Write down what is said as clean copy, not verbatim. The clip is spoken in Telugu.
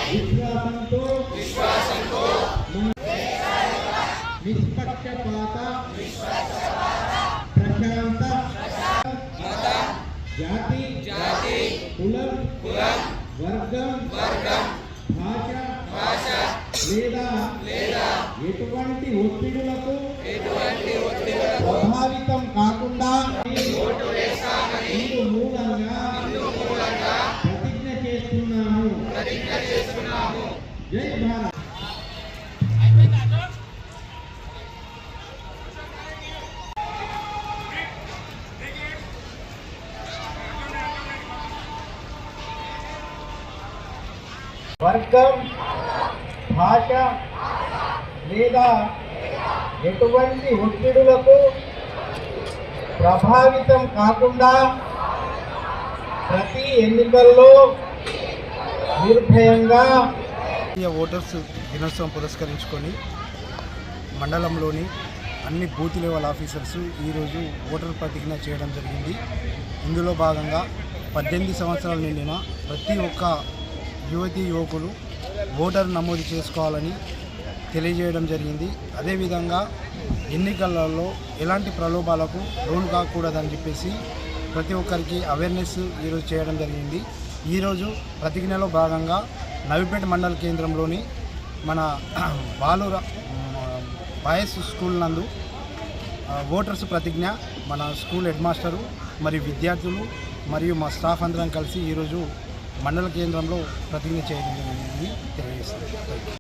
విశ్వాసంతో నిష్పక్షపాత ప్రశాంత జాతి కులం వర్గం భాష లేదా ఎటువంటి ఒత్తిడులకు ప్రభావితం కాకుండా ఇందు మూలంగా ప్రతిజ్ఞ చేస్తున్నాము. జై భారత్. వర్గం భాష లేదా ఎటువంటి ఒత్తిడులకు ప్రభావితం కాకుండా ప్రతి ఎన్నికల్లో నిర్భయంగా ఓటర్స్ దినోత్సవం పురస్కరించుకొని మండలంలోని అన్ని బూత్ లెవెల్ ఆఫీసర్స్ ఈరోజు ఓటర్ ప్రతిజ్ఞ చేయడం జరిగింది. ఇందులో భాగంగా 18 సంవత్సరాలు నిండిన ప్రతి ఒక్క యువతీ యువకులు ఓటర్ నమోదు చేసుకోవాలని తెలియజేయడం జరిగింది. అదేవిధంగా ఎన్నికలలో ఎలాంటి ప్రలోభాలకు లోను కాకూడదని చెప్పేసి ప్రతి ఒక్కరికి అవేర్నెస్ ఈరోజు చేయడం జరిగింది. ఈరోజు ప్రతిజ్ఞలో భాగంగా నవిపేట మండల కేంద్రంలోని మన బాలుర బాయ్స్ స్కూల్ నందు ఓటర్స్ ప్రతిజ్ఞ మన స్కూల్ హెడ్ మాస్టరు మరియు విద్యార్థులు మరియు మా స్టాఫ్ అందరం కలిసి ఈరోజు మండల కేంద్రంలో ప్రతిజ్ఞ చేయడం జరిగింది తెలియజేస్తుంది.